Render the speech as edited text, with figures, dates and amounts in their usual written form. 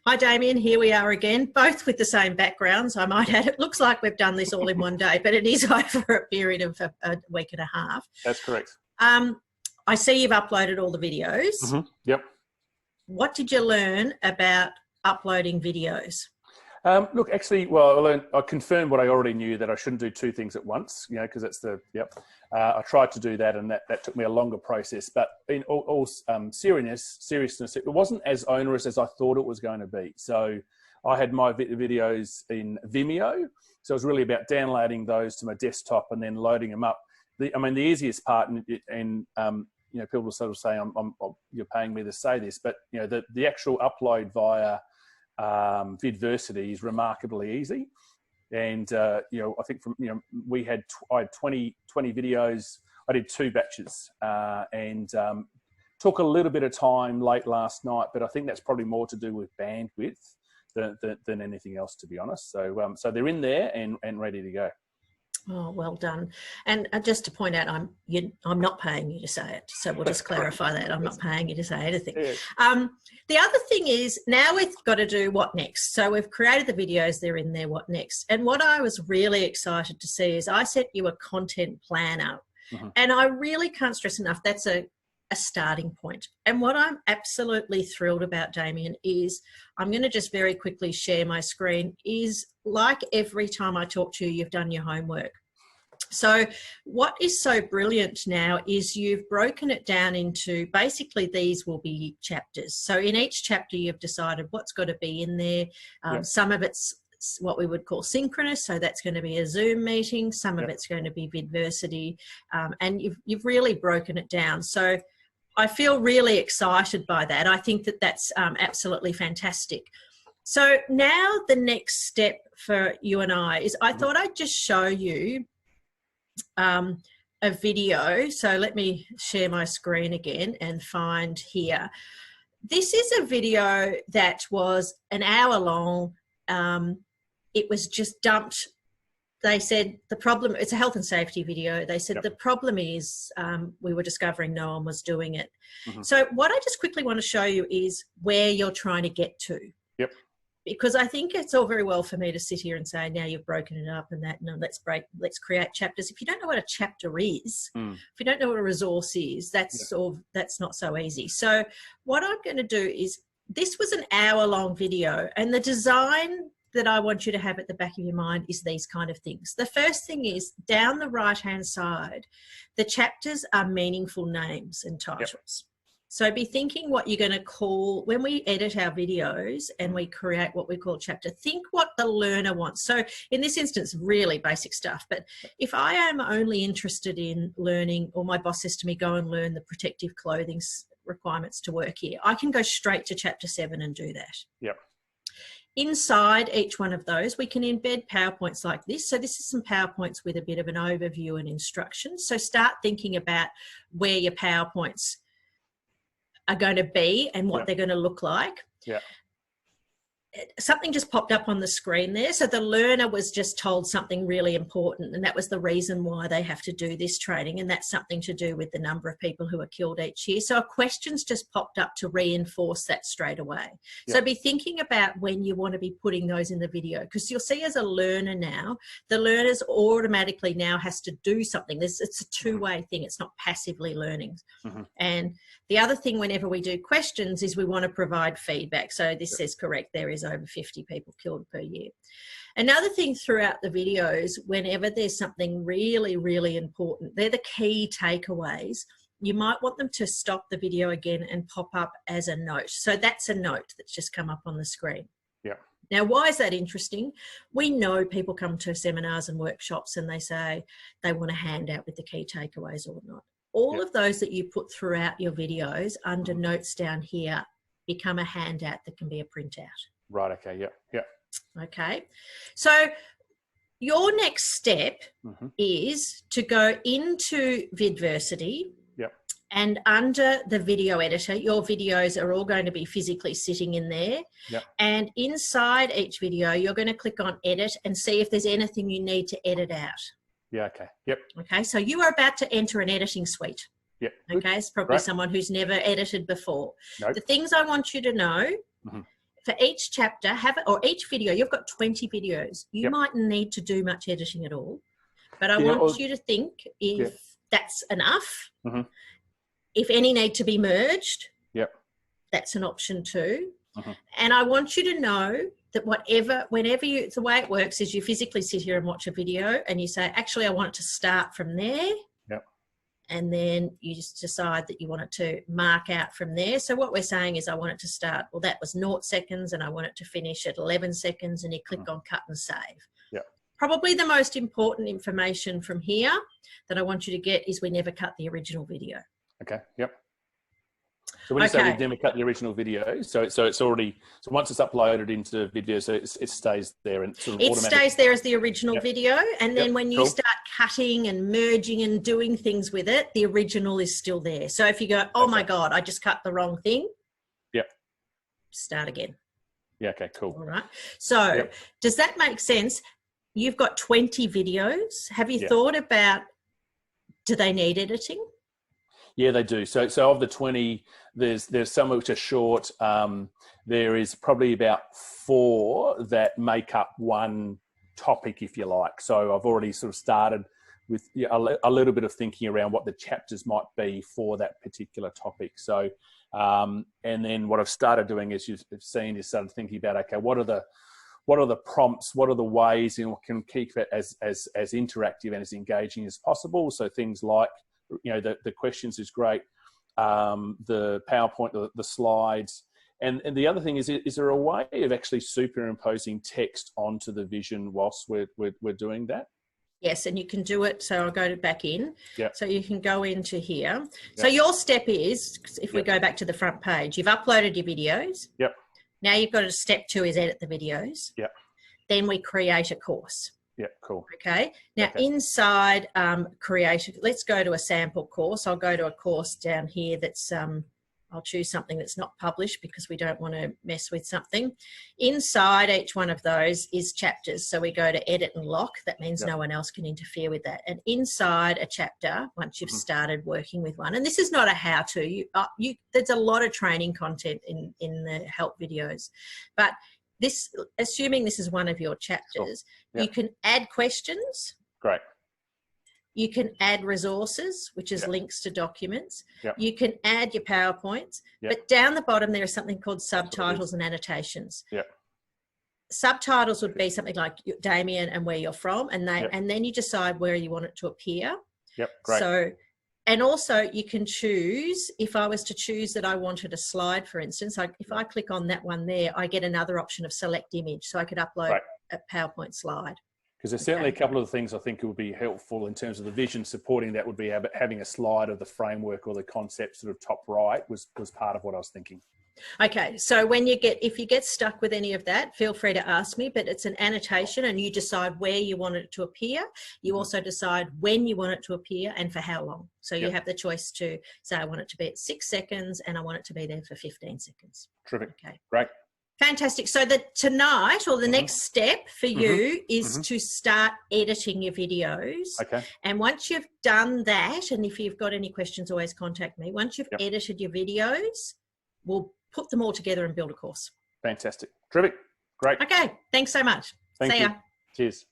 Hi, Damien. Here we are again, both with the same backgrounds. I might add, it looks like we've done this all in one day, but it is over a period of a week and a half. That's correct. I see you've uploaded all the videos. Mm-hmm. Yep. What did you learn about uploading videos? Look, actually, well, I confirmed what I already knew, that I shouldn't do two things at once, you know, because that's the, I tried to do that, and that took me a longer process. But in all seriousness, it wasn't as onerous as I thought it was going to be. So I had my videos in Vimeo. So it was really about downloading those to my desktop and then loading them up. The easiest part, and you know, people sort of say, you're paying me to say this, but, you know, the actual upload via VidVersity is remarkably easy. And, you know, I think I had 20 videos. I did 2 batches and took a little bit of time late last night, but I think that's probably more to do with bandwidth than anything else, to be honest. So, so they're in there and ready to go. Oh, well done. And just to point out, I'm not paying you to say it. So we'll just clarify that. I'm not paying you to say anything. Yeah. The other thing is, now we've got to do what next. So we've created the videos, they're in there, what next? And what I was really excited to see is I sent you a content planner. Mm-hmm. And I really can't stress enough, that's a starting point. And what I'm absolutely thrilled about, Damien, is I'm going to just very quickly share my screen, is like every time I talk to you, you've done your homework. So what is so brilliant now is you've broken it down into, basically these will be chapters. So in each chapter you've decided what's got to be in there. Some of it's what we would call synchronous, so that's going to be a Zoom meeting. Some of it's going to be VidVersity, and you've really broken it down. So I feel really excited by that. I think that that's absolutely fantastic. So now the next step for you and I is, I thought I'd just show you a video. So let me share my screen again and find here. This is a video that was an hour long. It was just dumped. They said the problem, it's a health and safety video. They said the problem is we were discovering no one was doing it. Mm-hmm. So what I just quickly want to show you is where you're trying to get to. Yep. Because I think it's all very well for me to sit here and say, now you've broken it up and that, no, let's create chapters. If you don't know what a chapter is, if you don't know what a resource is, that's not so easy. So what I'm going to do is, this was an hour-long video, and the design that I want you to have at the back of your mind is these kind of things. The first thing is, down the right-hand side, the chapters are meaningful names and titles. Yep. So be thinking what you're going to call, when we edit our videos and we create what we call chapter, think what the learner wants. So in this instance, really basic stuff. But if I am only interested in learning, or my boss says to me, go and learn the protective clothing requirements to work here, I can go straight to chapter 7 and do that. Yep. Inside each one of those, we can embed PowerPoints like this. So this is some PowerPoints with a bit of an overview and instructions. So start thinking about where your PowerPoints are going to be and what they're going to look like. Yeah. Something just popped up on the screen there. So the learner was just told something really important, and that was the reason why they have to do this training, and that's something to do with the number of people who are killed each year. So questions just popped up to reinforce that straight away. So be thinking about when you want to be putting those in the video, because you'll see as a learner now, the learner's automatically now has to do something. It's a two-way thing. It's not passively learning. And the other thing, whenever we do questions, is we want to provide feedback. So this says correct, there is over 50 people killed per year. Another thing throughout the videos, whenever there's something really, really important, they're the key takeaways. You might want them to stop the video again and pop up as a note. So that's a note that's just come up on the screen. Yeah. Now, why is that interesting? We know people come to seminars and workshops and they say they want a handout with the key takeaways or not. All of those that you put throughout your videos under notes down here become a handout that can be a printout. Right, okay, yeah. Okay, so your next step is to go into VidVersity, and under the video editor, your videos are all going to be physically sitting in there. And inside each video, you're going to click on edit and see if there's anything you need to edit out. Yeah, okay, Okay, so you are about to enter an editing suite. Okay, it's probably someone who's never edited before. The things I want you to know, for each chapter, or each video, you've got 20 videos. You mightn't need to do much editing at all, but I want you to think if that's enough. If any need to be merged, that's an option too. And I want you to know that whenever you, the way it works is you physically sit here and watch a video and you say, actually, I want it to start from there. And then you just decide that you want it to mark out from there. So what we're saying is I want it to start, well, that was 0 seconds and I want it to finish at 11 seconds, and you click on cut and save. Probably the most important information from here that I want you to get is we never cut the original video. Okay. So when you say we never cut the original video, so it's already, so once it's uploaded into video, so it stays there and sort of it stays there as the original video, and then when you start cutting and merging and doing things with it, the original is still there. So if you go, oh my God, I just cut the wrong thing, start again. Okay, cool. All right. So does that make sense? You've got 20 videos. Have you thought about, do they need editing? Yeah, they do. So of the 20, there's some which are short. There is probably about 4 that make up one topic, if you like. So I've already sort of started with a little bit of thinking around what the chapters might be for that particular topic. So, and then what I've started doing, as you've seen, is started thinking about, okay, what are the prompts? What are the ways in we can keep it as interactive and as engaging as possible? So things like, the questions is great, the PowerPoint, the slides, and the other thing is there a way of actually superimposing text onto the vision whilst we're doing that? Yes, and you can do it. So I'll go back in. So you can go into here. So your step is, if we go back to the front page, you've uploaded your videos. Now you've got step 2 is edit the videos. Then we create a course. Cool. Okay. Now inside create, let's go to a sample course. I'll go to a course down here that's, I'll choose something that's not published because we don't want to mess with something. Inside each one of those is chapters. So we go to edit and lock. That means no one else can interfere with that. And inside a chapter, once you've started working with one, and this is not a how-to, there's a lot of training content in the help videos, but this, assuming this is one of your chapters, you can add questions. Great. You can add resources, which is links to documents. You can add your PowerPoints, but down the bottom there is something called subtitles and annotations. Subtitles would be something like Damien and where you're from, and then you decide where you want it to appear. Great. So, and also you can choose, if I was to choose that I wanted a slide, for instance, if I click on that one there, I get another option of select image. So I could upload a PowerPoint slide. Because there's certainly a couple of things I think would be helpful in terms of the vision supporting that would be having a slide of the framework or the concept sort of top right was part of what I was thinking. Okay, so when if you get stuck with any of that, feel free to ask me, but it's an annotation and you decide where you want it to appear. You also decide when you want it to appear and for how long. So you have the choice to say, I want it to be at 6 seconds and I want it to be there for 15 seconds. Terrific. Okay. Great. Fantastic. So tonight or the next step for you is to start editing your videos. Okay. And once you've done that, and if you've got any questions, always contact me. Once you've edited your videos, we'll put them all together and build a course. Fantastic. Terrific. Great. Okay. Thanks so much. See ya. Cheers.